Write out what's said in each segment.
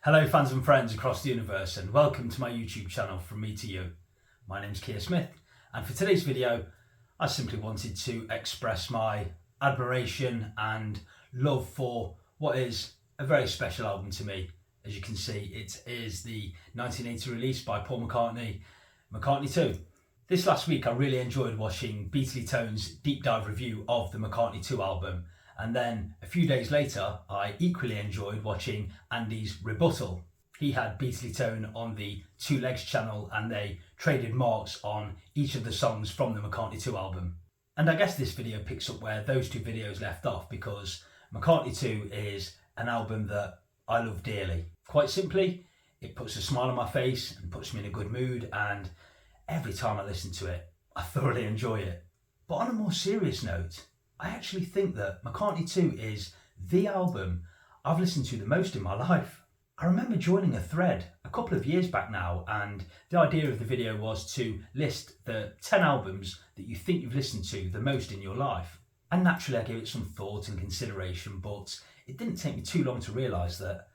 Hello fans and friends across the universe, and welcome to my YouTube channel From Me to You. My name's Keir Smith, and for today's video I simply wanted to express my admiration and love for what is a very special album to me. As you can see, it is the 1980 release by Paul McCartney, McCartney II. This last week I really enjoyed watching Beatley Tone's deep dive review of the McCartney II album, and then a few days later I equally enjoyed watching Andy's Rebuttal. He had Beatley Tone on the Two Legs channel and they traded marks on each of the songs from the McCartney II album. And I guess this video picks up where those two videos left off, because McCartney II is an album that I love dearly. Quite simply, it puts a smile on my face and puts me in a good mood, and every time I listen to it, I thoroughly enjoy it. But on a more serious note, I actually think that McCartney II is the album I've listened to the most in my life. I remember joining a thread a couple of years back now, and the idea of the video was to list the 10 albums that you think you've listened to the most in your life. And naturally I gave it some thought and consideration, but it didn't take me too long to realise that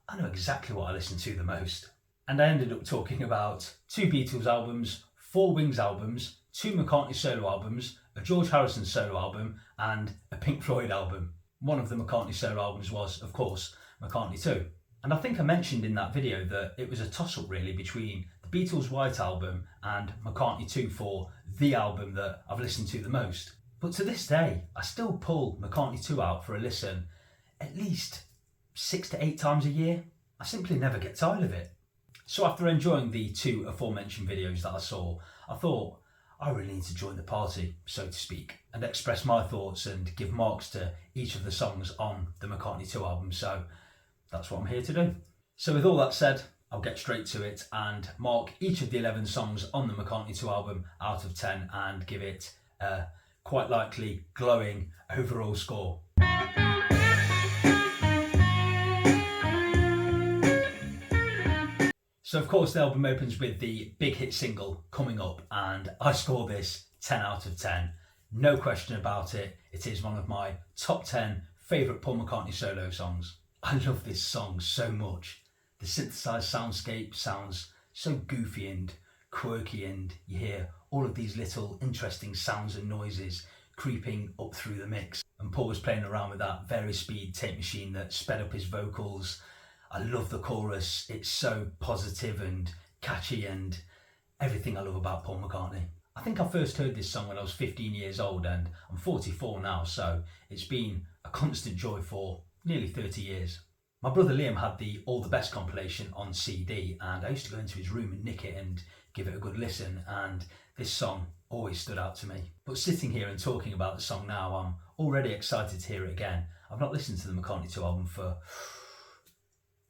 I know exactly what I listen to the most. And I ended up talking about 2 Beatles albums, 4 Wings albums, 2 McCartney solo albums, a George Harrison solo album and a Pink Floyd album. One of the McCartney solo albums was, of course, McCartney II. And I think I mentioned in that video that it was a toss-up really between the Beatles' White Album and McCartney II for the album that I've listened to the most. But to this day, I still pull McCartney II out for a listen at least 6 to 8 times a year. I simply never get tired of it. So after enjoying the 2 aforementioned videos that I saw, I thought I really need to join the party, so to speak, and express my thoughts and give marks to each of the songs on the McCartney II album. So that's what I'm here to do. So with all that said, I'll get straight to it and mark each of the 11 songs on the McCartney II album out of 10 and give it a quite likely glowing overall score. So of course the album opens with the big hit single Coming Up, and I score this 10 out of 10. No question about it, it is one of my top 10 favourite Paul McCartney solo songs. I love this song so much. The synthesised soundscape sounds so goofy and quirky, and you hear all of these little interesting sounds and noises creeping up through the mix. And Paul was playing around with that various speed tape machine that sped up his vocals. I love the chorus, it's so positive and catchy and everything I love about Paul McCartney. I think I first heard this song when I was 15 years old, and I'm 44 now, so it's been a constant joy for nearly 30 years. My brother Liam had the All the Best compilation on CD, and I used to go into his room and nick it and give it a good listen, and this song always stood out to me. But sitting here and talking about the song now, I'm already excited to hear it again. I've not listened to the McCartney II album for...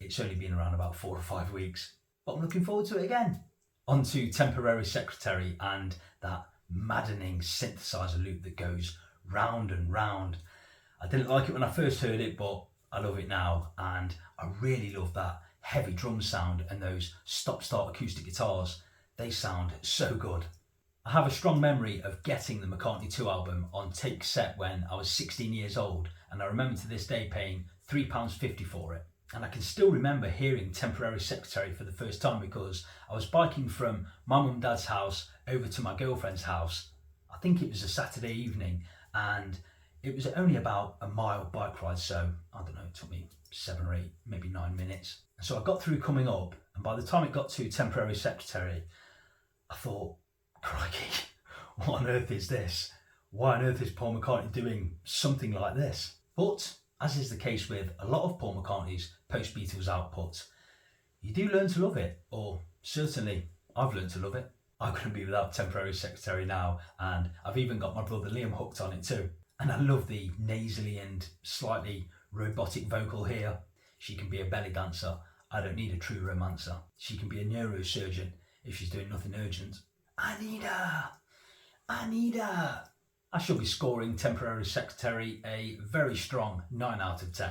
it's only been around about 4 or 5 weeks, but I'm looking forward to it again. On to Temporary Secretary and that maddening synthesizer loop that goes round and round. I didn't like it when I first heard it, but I love it now, and I really love that heavy drum sound and those stop-start acoustic guitars. They sound so good. I have a strong memory of getting the McCartney II album on tape cassette when I was 16 years old, and I remember to this day paying £3.50 for it. And I can still remember hearing Temporary Secretary for the first time because I was biking from my mum and dad's house over to my girlfriend's house. I think it was a Saturday evening, and it was only about a mile bike ride, so I don't know, it took me 7 or 8, maybe 9 minutes. And so I got through Coming Up, and by the time it got to Temporary Secretary, I thought, crikey, what on earth is this? Why on earth is Paul McCartney doing something like this? But as is the case with a lot of Paul McCartney's post-Beatles output, you do learn to love it, or certainly I've learned to love it. I couldn't be without Temporary Secretary now, and I've even got my brother Liam hooked on it too. And I love the nasally and slightly robotic vocal here. She can be a belly dancer. I don't need a true romancer. She can be a neurosurgeon if she's doing nothing urgent. I need her. I need her. I shall be scoring Temporary Secretary a very strong 9 out of 10.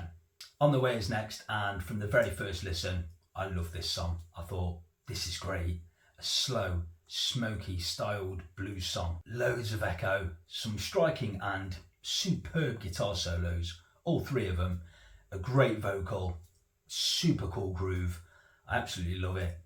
On the Way is next, and from the very first listen, I love this song. I thought, this is great. A slow, smoky styled blues song. Loads of echo, some striking and superb guitar solos, all 3 of them. A great vocal, super cool groove. I absolutely love it.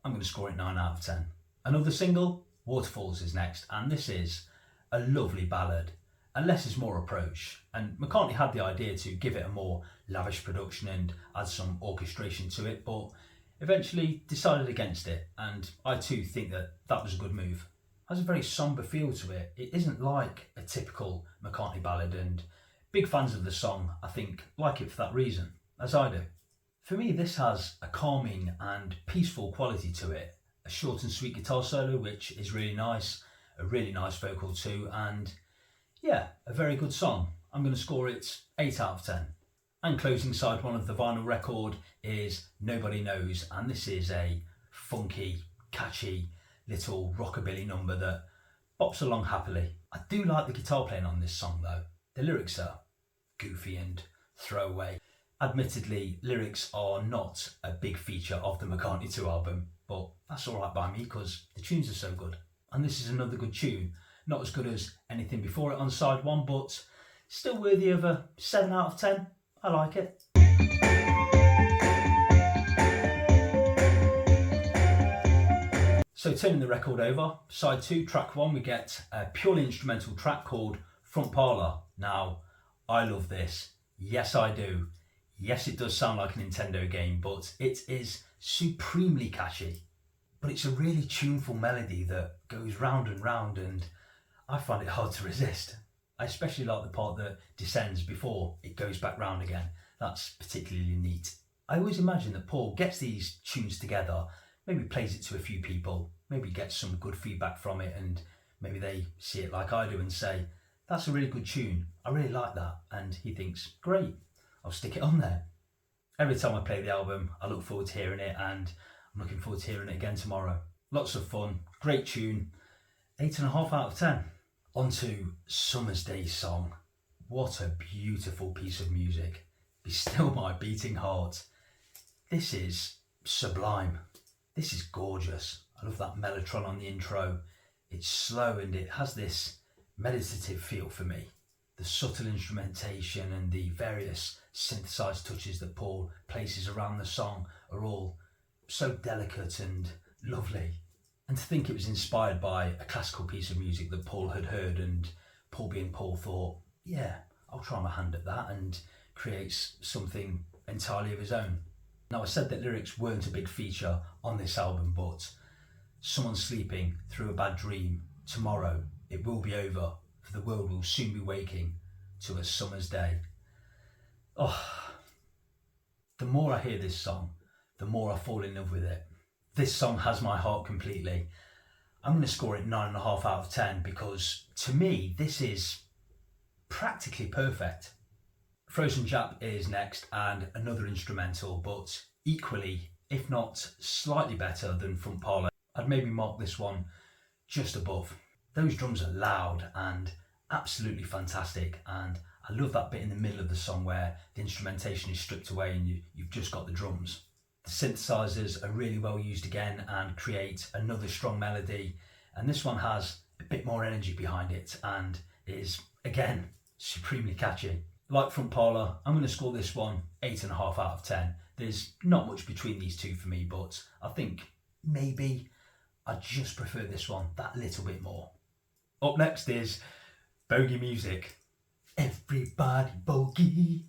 I'm going to score it 9 out of 10. Another single, Waterfalls, is next, and this is a lovely ballad, a less is more approach. And McCartney had the idea to give it a more lavish production and add some orchestration to it, but eventually decided against it, and I too think that that was a good move. It has a very sombre feel to it. It isn't like a typical McCartney ballad, and big fans of the song, I think, like it for that reason, as I do. For me, this has a calming and peaceful quality to it, a short and sweet guitar solo, which is really nice, a really nice vocal too, and yeah, a very good song. I'm going to score it 8 out of 10. And closing side one of the vinyl record is Nobody Knows, and this is a funky, catchy little rockabilly number that bops along happily. I do like the guitar playing on this song though. The lyrics are goofy and throwaway. Admittedly, lyrics are not a big feature of the McCartney II album, but that's alright by me because the tunes are so good. And this is another good tune. Not as good as anything before it on side one, but still worthy of a 7 out of 10. I like it. So turning the record over, side 2, track 1, we get a purely instrumental track called Front Parlour. Now, I love this. Yes, I do. Yes, it does sound like a Nintendo game, but it is supremely catchy. But it's a really tuneful melody that goes round and round, and I find it hard to resist. I especially like the part that descends before it goes back round again. That's particularly neat. I always imagine that Paul gets these tunes together, maybe plays it to a few people, maybe gets some good feedback from it, and maybe they see it like I do and say, that's a really good tune, I really like that, and he thinks, great, I'll stick it on there. Every time I play the album, I look forward to hearing it, and I'm looking forward to hearing it again tomorrow. Lots of fun, great tune, 8.5 out of 10. On to Summer's Day song. What a beautiful piece of music. Be still my beating heart. This is sublime. This is gorgeous. I love that mellotron on the intro. It's slow and it has this meditative feel for me. The subtle instrumentation and the various synthesized touches that Paul places around the song are all so delicate and lovely. And to think it was inspired by a classical piece of music that Paul had heard, and Paul being Paul thought, yeah, I'll try my hand at that, and creates something entirely of his own. Now, I said that lyrics weren't a big feature on this album, but someone sleeping through a bad dream, tomorrow it will be over, for the world will soon be waking to a summer's day. Oh, the more I hear this song, the more I fall in love with it. This song has my heart completely. I'm going to score it 9.5 out of 10 because to me, this is practically perfect. Frozen Jap is next, and another instrumental, but equally, if not slightly better than Front Parlour. I'd maybe mark this one just above. Those drums are loud and absolutely fantastic, and I love that bit in the middle of the song where the instrumentation is stripped away and you've just got the drums. The synthesizers are really well used again and create another strong melody, and this one has a bit more energy behind it and is, again, supremely catchy. Like Front Parlour, I'm going to score this one 8.5 out of 10. There's not much between these two for me, but I think maybe I just prefer this one that little bit more. Up next is Bogey Music. Everybody bogey.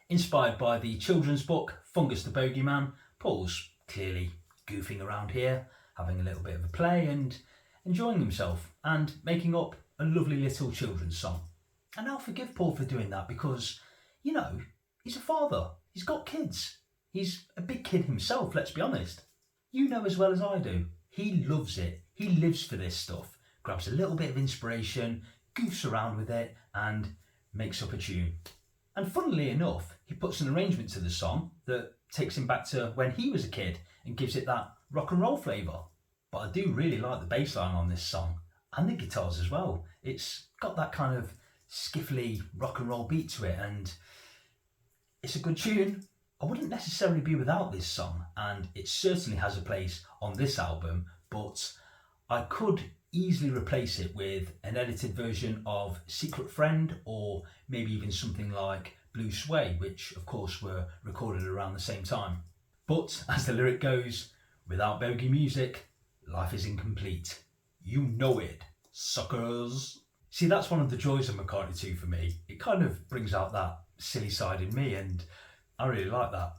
Inspired by the children's book Fungus the Bogeyman, Paul's clearly goofing around here, having a little bit of a play and enjoying himself and making up a lovely little children's song. And I'll forgive Paul for doing that because, you know, he's a father, he's got kids, he's a big kid himself, let's be honest. You know as well as I do, he loves it, he lives for this stuff, grabs a little bit of inspiration, goofs around with it and makes up a tune. And funnily enough, he puts an arrangement to the song that takes him back to when he was a kid and gives it that rock and roll flavour. But I do really like the bass line on this song and the guitars as well. It's got that kind of skiffly rock and roll beat to it and it's a good tune. I wouldn't necessarily be without this song, and it certainly has a place on this album, but I could easily replace it with an edited version of Secret Friend, or maybe even something like Blue Sway, which of course were recorded around the same time. But as the lyric goes, without bogey music, life is incomplete. You know it, suckers. See, that's one of the joys of McCartney II for me. It kind of brings out that silly side in me, and I really like that.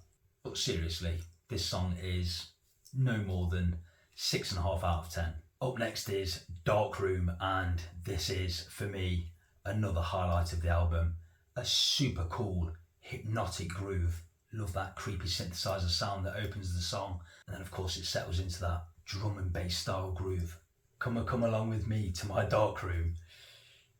But seriously, this song is no more than 6.5 out of 10. Up next is Dark Room, and this is, for me, another highlight of the album. A super cool, hypnotic groove. Love that creepy synthesizer sound that opens the song, and then of course it settles into that drum and bass style groove. Come along with me to my dark room.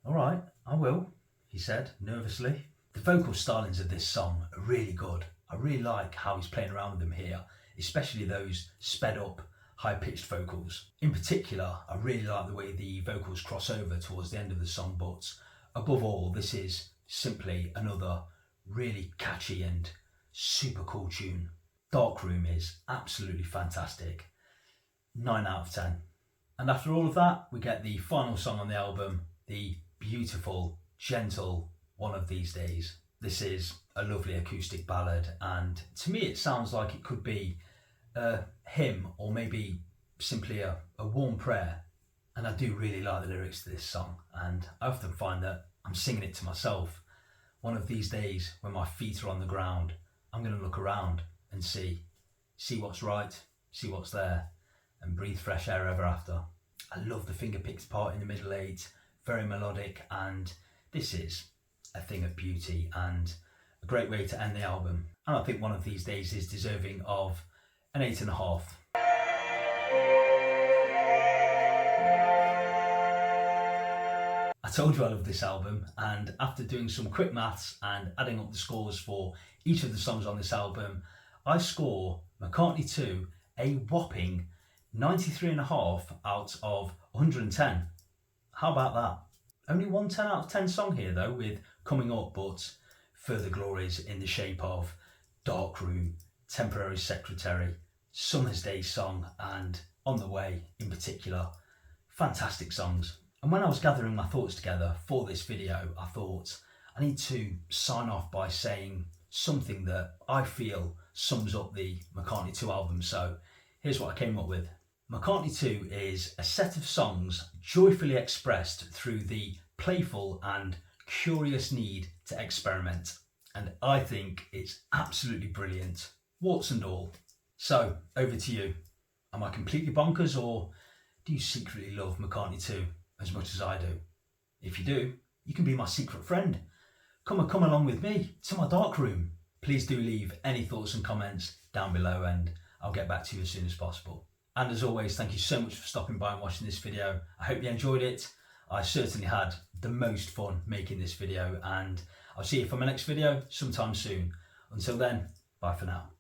All right, I will, he said nervously. The vocal stylings of this song are really good. I really like how he's playing around with them here, especially those sped up, high-pitched vocals. In particular, I really like the way the vocals cross over towards the end of the song, but above all, this is simply another really catchy and super cool tune. Dark Room is absolutely fantastic. 9 out of 10. And after all of that, we get the final song on the album, the beautiful, gentle One of These Days. This is a lovely acoustic ballad, and to me it sounds like it could be a hymn or maybe simply a warm prayer. And I do really like the lyrics to this song, and I often find that I'm singing it to myself. One of these days when my feet are on the ground, I'm going to look around and see what's right, see what's there, and breathe fresh air ever after. I love the finger picked part in the middle eight, very melodic, and this is a thing of beauty and a great way to end the album. And I think One of These Days is deserving of an 8.5. I told you I love this album, and after doing some quick maths and adding up the scores for each of the songs on this album, I score McCartney II a whopping 93.5 out of 110. How about that? Only one 10 out of 10 song here though, with Coming Up, but further glories in the shape of Dark Room, Temporary Secretary, Summer's Day Song, and On the Way in particular. Fantastic songs. And when I was gathering my thoughts together for this video, I thought I need to sign off by saying something that I feel sums up the McCartney II album. So here's what I came up with. McCartney II is a set of songs joyfully expressed through the playful and curious need to experiment. And I think it's absolutely brilliant, warts and all. So over to you. Am I completely bonkers, or do you secretly love McCartney II as much as I do? If you do, you can be my secret friend. Come along with me to my dark room. Please do leave any thoughts and comments down below, and I'll get back to you as soon as possible. And as always, thank you so much for stopping by and watching this video. I hope you enjoyed it. I certainly had the most fun making this video, and I'll see you for my next video sometime soon. Until then, bye for now.